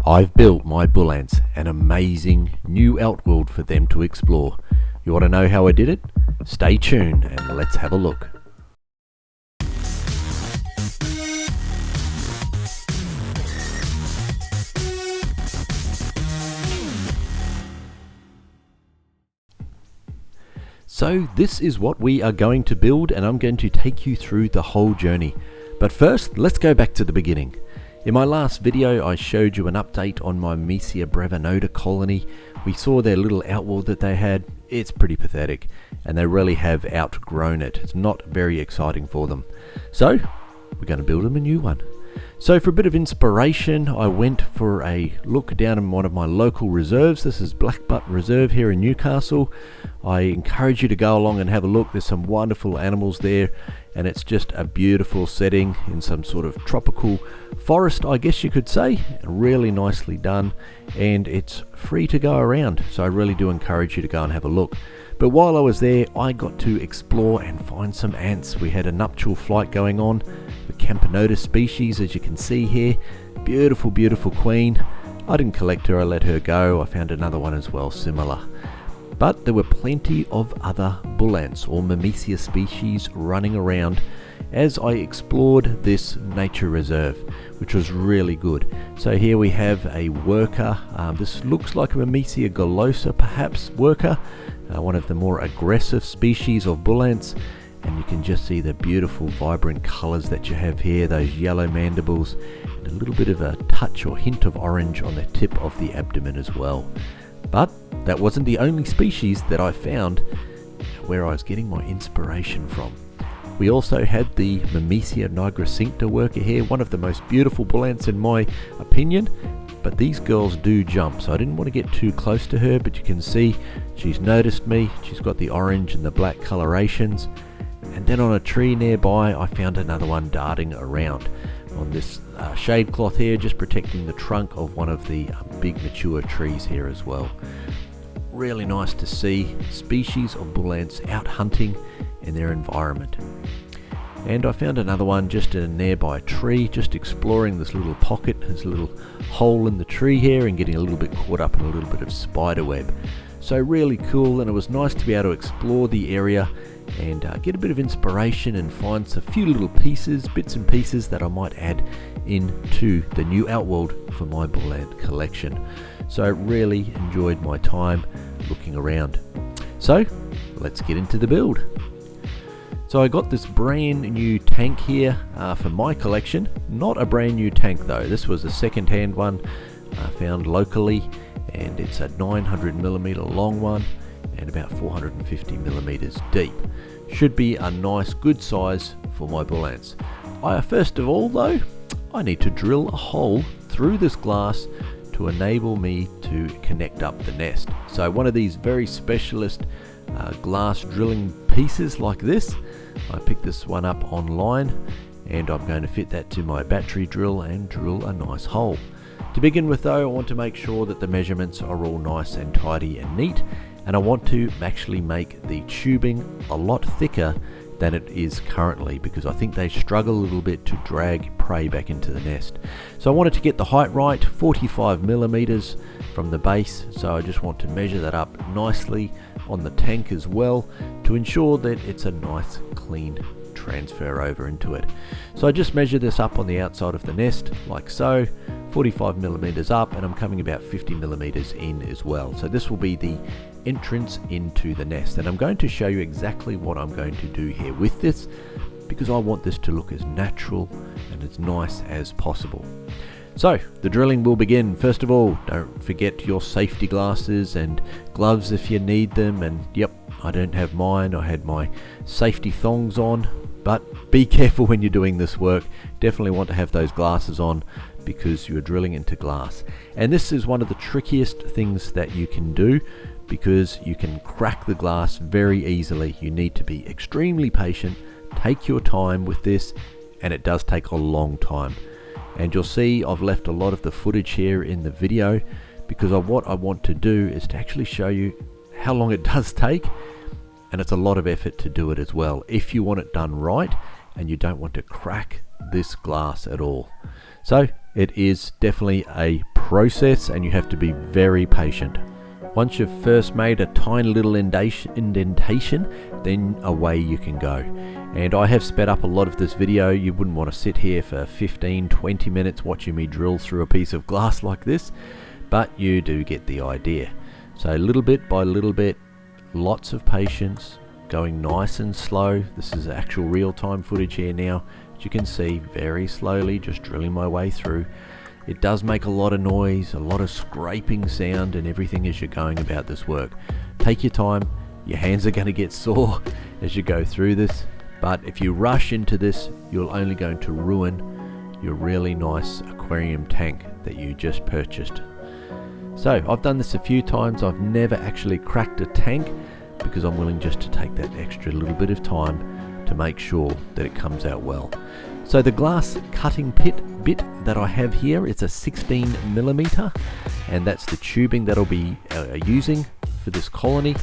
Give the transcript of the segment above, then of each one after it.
I've built my bull ants an amazing new outworld for them to explore. You want to know how I did it? Stay tuned and let's have a look. So this is what we are going to build, and I'm going to take you through the whole journey. But first, let's go back to the beginning. In my last video, I showed you an update on my Myrmecia Brevinoda colony. We saw their little outworld that they had. It's pretty pathetic, and they really have outgrown it. It's not very exciting for them. So, we're going to build them a new one. So for a bit of inspiration, I went for a look down in one of my local reserves. This is Blackbutt Reserve here in Newcastle. I encourage you to go along and have a look. There's some wonderful animals there, and it's just a beautiful setting in some sort of tropical forest, I guess you could say. Really nicely done, and it's free to go around, so I really do encourage you to go and have a look. But while I was there, I got to explore and find some ants. We had a nuptial flight going on, the Brevinoda species, as you can see here. Beautiful, beautiful queen. I didn't collect her, I let her go. I found another one as well, similar. But there were plenty of other bull ants or Myrmecia species running around as I explored this nature reserve, which was really good. So here we have a worker. This looks like a Myrmecia golosa, perhaps worker, one of the more aggressive species of bull ants. And you can just see the beautiful vibrant colors that you have here, those yellow mandibles, and a little bit of a touch or hint of orange on the tip of the abdomen as well. But that wasn't the only species that I found where I was getting my inspiration from. We also had the Myrmecia nigricincta worker here, one of the most beautiful bull ants in my opinion, but these girls do jump, so I didn't want to get too close to her, but you can see she's noticed me. She's got the orange and the black colorations. And then on a tree nearby, I found another one darting around on this shade cloth here, just protecting the trunk of one of the big mature trees here as well. Really nice to see species of bull ants out hunting in their environment. And I found another one just in a nearby tree, just exploring this little pocket, this little hole in the tree here, and getting a little bit caught up in a little bit of spider web. So really cool, and it was nice to be able to explore the area and get a bit of inspiration and find a few little pieces, bits and pieces that I might add into the new outworld for my bull ant collection. So I really enjoyed my time looking around. So let's get into the build. So I got this brand new tank here for my collection. Not a brand new tank though, this was a second-hand one found locally, and it's a 900mm long one and about 450mm deep. Should be a nice good size for my bull ants. First of all though, I need to drill a hole through this glass to enable me to connect up the nest. So one of these very specialist glass drilling pieces like this, I picked this one up online, and I'm going to fit that to my battery drill and drill a nice hole. To begin with though, I want to make sure that the measurements are all nice and tidy and neat, and I want to actually make the tubing a lot thicker than it is currently, because I think they struggle a little bit to drag prey back into the nest. So I wanted to get the height right, 45mm from the base, so I just want to measure that up nicely on the tank as well to ensure that it's a nice clean transfer over into it. So I just measure this up on the outside of the nest like so, 45mm up, and I'm coming about 50mm in as well. So this will be the entrance into the nest, and I'm going to show you exactly what I'm going to do here with this, because I want this to look as natural and as nice as possible. So the drilling will begin. First of all, don't forget your safety glasses and gloves if you need them, and yep, I don't have mine. I had my safety thongs on, but be careful when you're doing this work. Definitely want to have those glasses on because you're drilling into glass. And this is one of the trickiest things that you can do, because you can crack the glass very easily. You need to be extremely patient, take your time with this, and it does take a long time. And you'll see I've left a lot of the footage here in the video, because what I want to do is to actually show you how long it does take, and it's a lot of effort to do it as well, if you want it done right and you don't want to crack this glass at all. So it is definitely a process and you have to be very patient. Once you've first made a tiny little indentation, then away you can go. And I have sped up a lot of this video. You wouldn't want to sit here for 15-20 minutes watching me drill through a piece of glass like this, but you do get the idea. So little bit by little bit, lots of patience, going nice and slow. This is actual real-time footage here now. As you can see, very slowly, just drilling my way through. It does make a lot of noise, a lot of scraping sound and everything as you're going about this work. Take your time. Your hands are going to get sore as you go through this, but if you rush into this, you're only going to ruin your really nice aquarium tank that you just purchased. So I've done this a few times. I've never actually cracked a tank because I'm willing just to take that extra little bit of time to make sure that it comes out well. So the glass cutting bit that I have here, it's a 16mm, and that's the tubing that I'll be using for this colony.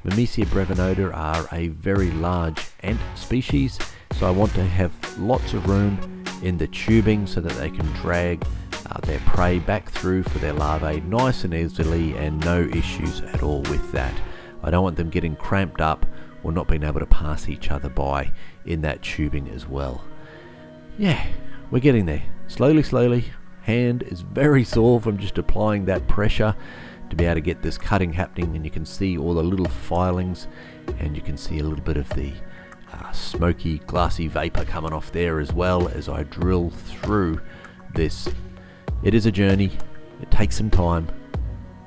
Myrmecia brevinoda are a very large ant species, so I want to have lots of room in the tubing so that they can drag their prey back through for their larvae nice and easily, and no issues at all with that. I don't want them getting cramped up or not being able to pass each other by in that tubing as well. Yeah, we're getting there. Slowly. Hand is very sore from just applying that pressure to be able to get this cutting happening, and you can see all the little filings, and you can see a little bit of the smoky, glassy vapor coming off there as well as I drill through this. It is a journey. It takes some time,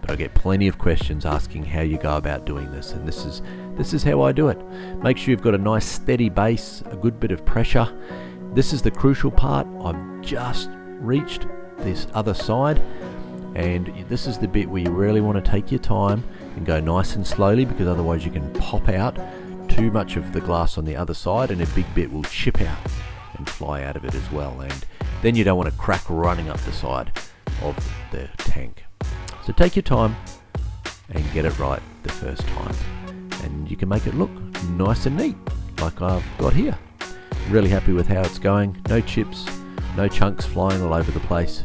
but I get plenty of questions asking how you go about doing this, and this is how I do it. Make sure you've got a nice steady base, a good bit of pressure. This is the crucial part. I've just reached this other side, and this is the bit where you really want to take your time and go nice and slowly, because otherwise you can pop out too much of the glass on the other side and a big bit will chip out and fly out of it as well, and then you don't want to crack running up the side of the tank. So take your time and get it right the first time, and you can make it look nice and neat like I've got here. Really happy with how it's going. No chips, no chunks flying all over the place.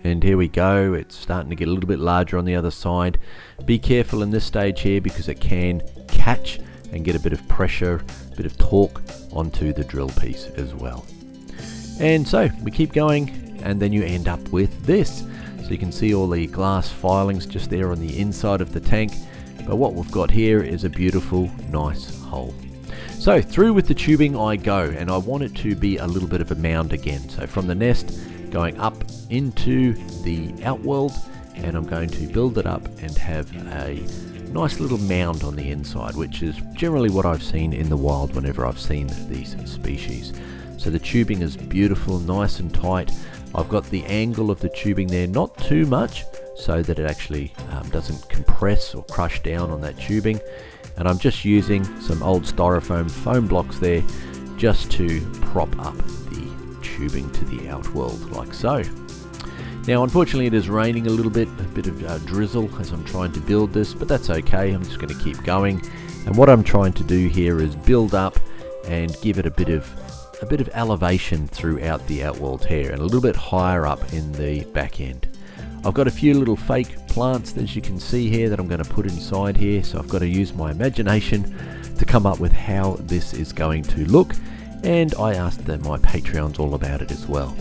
And here we go. It's starting to get a little bit larger on the other side. Be careful in this stage here because it can catch and get a bit of pressure, a bit of torque onto the drill piece as well. And so we keep going, and then you end up with this. So you can see all the glass filings just there on the inside of the tank, but what we've got here is a beautiful, nice hole. So through with the tubing I go, and I want it to be a little bit of a mound again. So from the nest, going up into the Outworld, and I'm going to build it up and have a nice little mound on the inside, which is generally what I've seen in the wild whenever I've seen these species. So the tubing is beautiful, nice and tight. I've got the angle of the tubing there, not too much, so that it actually doesn't compress or crush down on that tubing. And I'm just using some old styrofoam foam blocks there just to prop up the tubing to the Outworld, like so. Now unfortunately it is raining a little bit, a bit of drizzle as I'm trying to build this, but that's okay. I'm just going to keep going, and what I'm trying to do here is build up and give it a bit of elevation throughout the Outworld here, and a little bit higher up in the back end. I've got a few little fake plants, as you can see here, that I'm going to put inside here, so I've got to use my imagination to come up with how this is going to look, and I asked my Patreons all about it as well.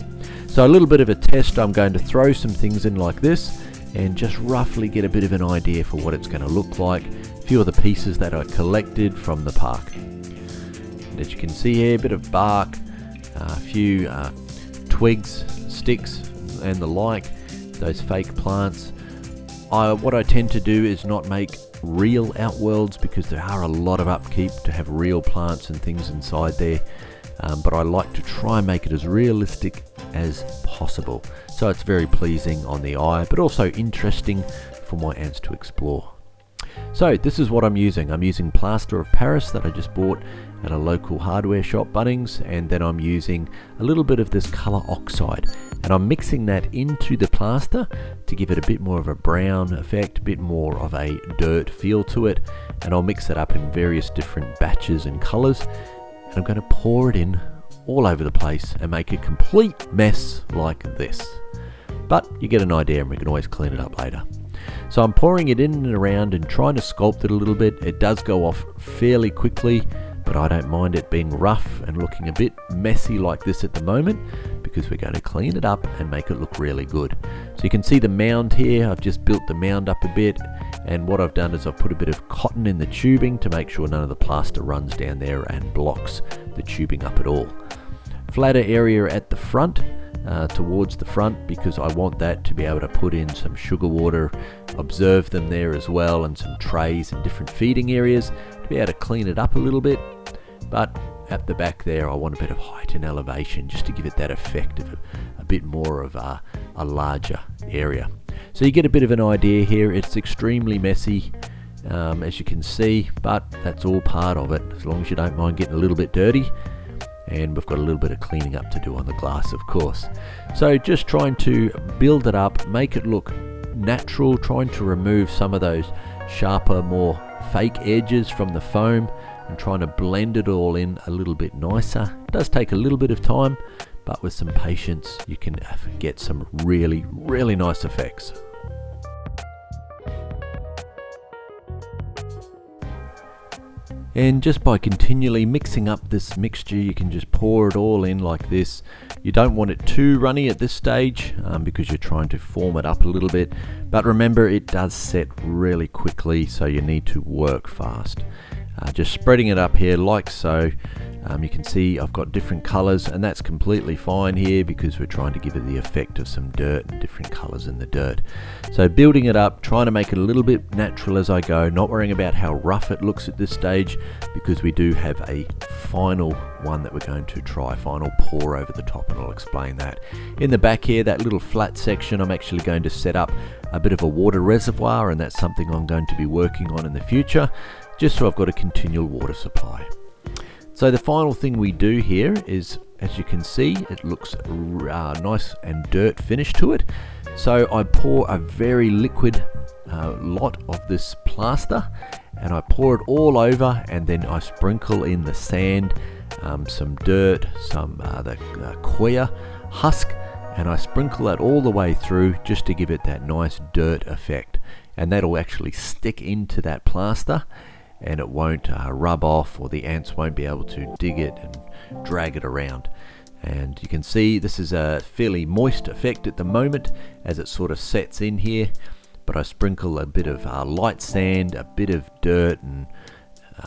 So a little bit of a test, I'm going to throw some things in like this and just roughly get a bit of an idea for what it's going to look like. A few of the pieces that I collected from the park. And as you can see here, a bit of bark, a few twigs, sticks and the like, those fake plants. What I tend to do is not make real Outworlds because there are a lot of upkeep to have real plants and things inside there. But I like to try and make it as realistic as possible, so it's very pleasing on the eye, but also interesting for my ants to explore. So this is what I'm using. I'm using plaster of Paris that I just bought at a local hardware shop, Bunnings, and then I'm using a little bit of this colour oxide, and I'm mixing that into the plaster to give it a bit more of a brown effect, a bit more of a dirt feel to it, and I'll mix it up in various different batches and colours. and I'm going to pour it in all over the place and make a complete mess like this. But you get an idea, and we can always clean it up later. So I'm pouring it in and around and trying to sculpt it a little bit. It does go off fairly quickly, but I don't mind it being rough and looking a bit messy like this at the moment, because we're going to clean it up and make it look really good. So you can see the mound here. I've just built the mound up a bit, and what I've done is I've put a bit of cotton in the tubing to make sure none of the plaster runs down there and blocks the tubing up at all. Flatter area at the front, towards the front, because I want that to be able to put in some sugar water, observe them there as well, and some trays and different feeding areas to be able to clean it up a little bit. But at the back there, I want a bit of height and elevation just to give it that effect of a bit more of a larger area. So you get a bit of an idea here. It's extremely messy, as you can see, but that's all part of it, as long as you don't mind getting a little bit dirty. And we've got a little bit of cleaning up to do on the glass, of course. So just trying to build it up, make it look natural, trying to remove some of those sharper, more fake edges from the foam, and trying to blend it all in a little bit nicer. It does take a little bit of time, but with some patience you can get some really, really nice effects. And just by continually mixing up this mixture, you can just pour it all in like this. You don't want it too runny at this stage, because you're trying to form it up a little bit. But remember, it does set really quickly, so you need to work fast. Just spreading it up here like so. You can see I've got different colors, and that's completely fine here because we're trying to give it the effect of some dirt and different colors in the dirt. So building it up, trying to make it a little bit natural as I go, not worrying about how rough it looks at this stage, because we do have a final one that we're going to try, final pour over the top, and I'll explain that. In the back here, that little flat section, I'm actually going to set up a bit of a water reservoir, and that's something I'm going to be working on in the future, just so I've got a continual water supply. So the final thing we do here is, as you can see, it looks nice and dirt finish to it. So I pour a very liquid lot of this plaster, and I pour it all over, and then I sprinkle in the sand, some dirt, some the coir husk, and I sprinkle that all the way through just to give it that nice dirt effect. And that'll actually stick into that plaster, and it won't rub off, or the ants won't be able to dig it and drag it around. And you can see this is a fairly moist effect at the moment as it sort of sets in here, but I sprinkle a bit of light sand, a bit of dirt, and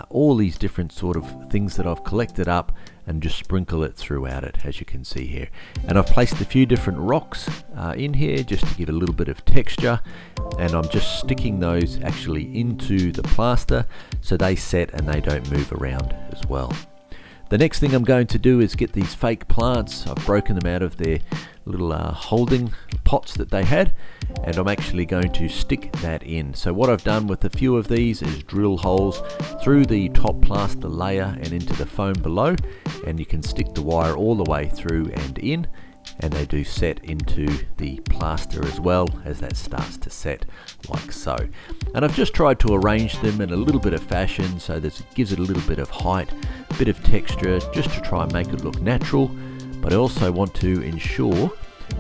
all these different sort of things that I've collected up, and just sprinkle it throughout it, as you can see here. And I've placed a few different rocks in here just to give a little bit of texture, and I'm just sticking those actually into the plaster so they set and they don't move around as well. The next thing I'm going to do is get these fake plants. I've broken them out of their little holding pots that they had, and I'm actually going to stick that in. So what I've done with a few of these is drill holes through the top plaster layer and into the foam below, and you can stick the wire all the way through and in, and they do set into the plaster as well as that starts to set like so. And I've just tried to arrange them in a little bit of fashion so that it gives it a little bit of height, a bit of texture, just to try and make it look natural. But I also want to ensure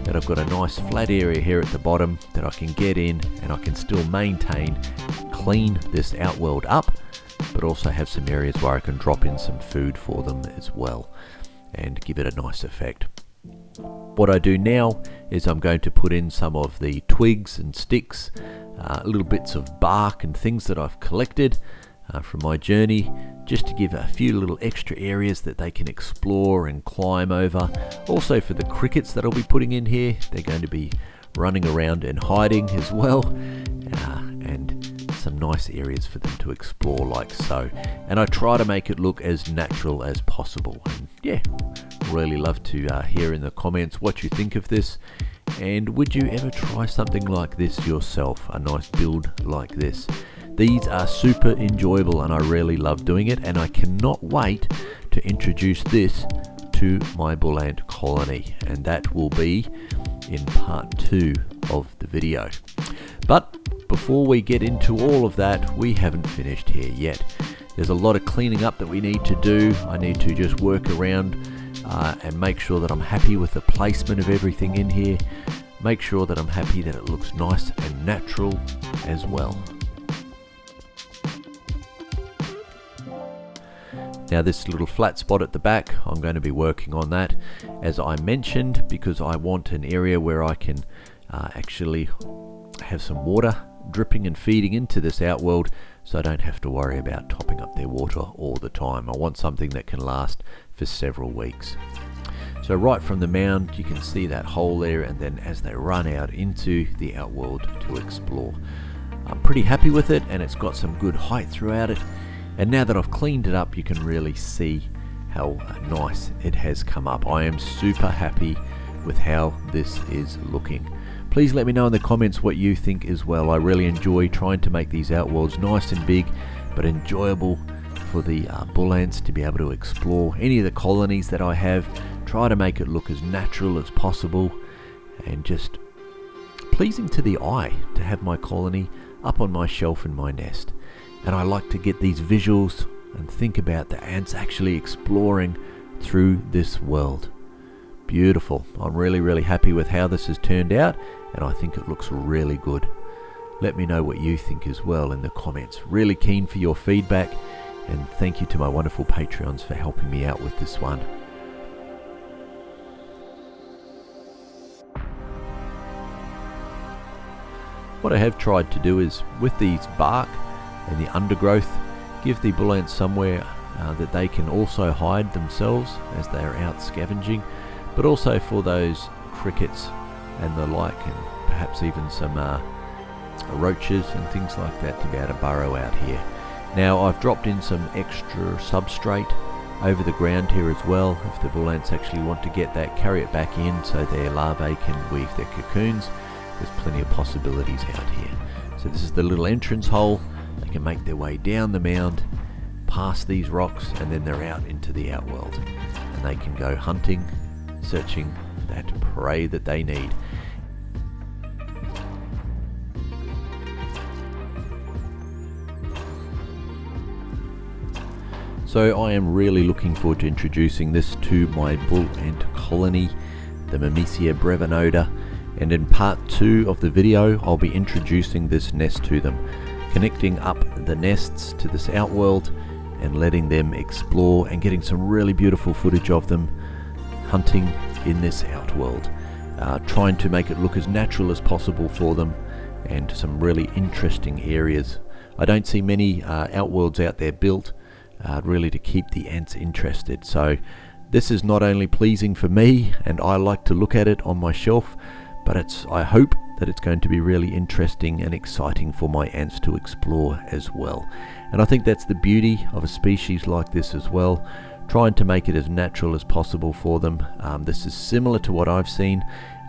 that I've got a nice flat area here at the bottom that I can get in, and I can still maintain, clean this Outworld up, but also have some areas where I can drop in some food for them as well and give it a nice effect. What I do now is I'm going to put in some of the twigs and sticks, little bits of bark and things that I've collected from my journey, just to give a few little extra areas that they can explore and climb over. Also for the crickets that I'll be putting in here, they're going to be running around and hiding as well, and some nice areas for them to explore like so. And I try to make it look as natural as possible. And yeah, really love to hear in the comments what you think of this, and would you ever try something like this yourself, a nice build like this. These are super enjoyable and I really love doing it, and I cannot wait to introduce this to my bull ant colony, and that will be in part 2 of the video. But before we get into all of that, we haven't finished here yet. There's a lot of cleaning up that we need to do. I need to just work around and make sure that I'm happy with the placement of everything in here. Make sure that I'm happy that it looks nice and natural as well. Now this little flat spot at the back, I'm going to be working on that, as I mentioned, because I want an area where I can actually have some water dripping and feeding into this Outworld, so I don't have to worry about topping up their water all the time. I want something that can last for several weeks. So right from the mound you can see that hole there, and then as they run out into the Outworld to explore. I'm pretty happy with it, and it's got some good height throughout it. And now that I've cleaned it up, you can really see how nice it has come up. I am super happy with how this is looking. Please let me know in the comments what you think as well. I really enjoy trying to make these Outworlds nice and big, but enjoyable for the bull ants to be able to explore any of the colonies that I have. Try to make it look as natural as possible, and just pleasing to the eye to have my colony up on my shelf in my nest. And I like to get these visuals and think about the ants actually exploring through this world. Beautiful. I'm really happy with how this has turned out, and I think it looks really good. Let me know what you think as well in the comments. Really keen for your feedback, and thank you to my wonderful Patreons for helping me out with this one. What I have tried to do is, with these bark and the undergrowth, give the bull ants somewhere that they can also hide themselves as they are out scavenging, but also for those crickets and the like, and perhaps even some roaches and things like that to be able to burrow out here. Now I've dropped in some extra substrate over the ground here as well. If the bull ants actually want to get that, carry it back in so their larvae can weave their cocoons, there's plenty of possibilities out here. So this is the little entrance hole. They can make their way down the mound, past these rocks, and then they're out into the Outworld. And they can go hunting, searching for that prey that they need. So I am really looking forward to introducing this to my bull ant colony, the Myrmecia Brevinoda. And in part 2 of the video, I'll be introducing this nest to them, connecting up the nests to this Outworld and letting them explore and getting some really beautiful footage of them hunting in this Outworld, trying to make it look as natural as possible for them, and some really interesting areas. I don't see many Outworlds out there built really to keep the ants interested, so this is not only pleasing for me and I like to look at it on my shelf, but I hope that it's going to be really interesting and exciting for my ants to explore as well. And I think that's the beauty of a species like this as well, trying to make it as natural as possible for them. This is similar to what I've seen,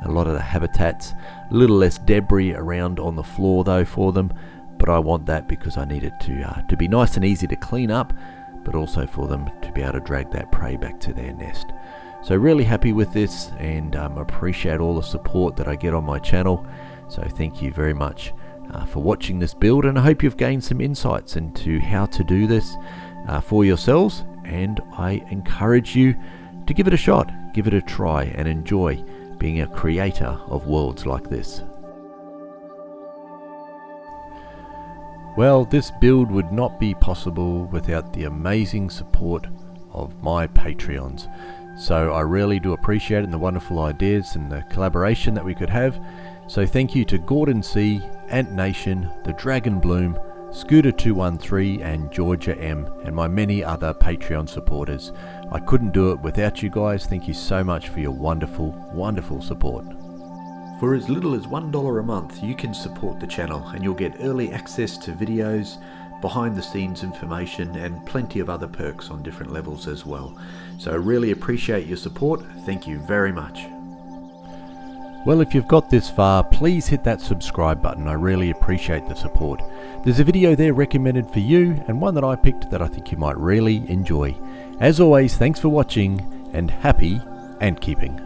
a lot of the habitats, a little less debris around on the floor though for them, but I want that because I need it to be nice and easy to clean up, but also for them to be able to drag that prey back to their nest. So really happy with this, and appreciate all the support that I get on my channel. So thank you very much for watching this build, and I hope you've gained some insights into how to do this for yourselves, and I encourage you to give it a shot, give it a try, and enjoy being a creator of worlds like this. Well, this build would not be possible without the amazing support of my Patreons. So I really do appreciate it, and the wonderful ideas and the collaboration that we could have. So thank you to Gordon C, Ant Nation, The Dragon Bloom, Scooter213 and Georgia M, and my many other Patreon supporters. I couldn't do it without you guys. Thank you so much for your wonderful support. For as little as $1 a month, you can support the channel and you'll get early access to videos, behind the scenes information, and plenty of other perks on different levels as well. So I really appreciate your support. Thank you very much. Well, if you've got this far, please hit that subscribe button. I really appreciate the support. There's a video there recommended for you, and one that I picked that I think you might really enjoy. As always, thanks for watching, and happy ant keeping.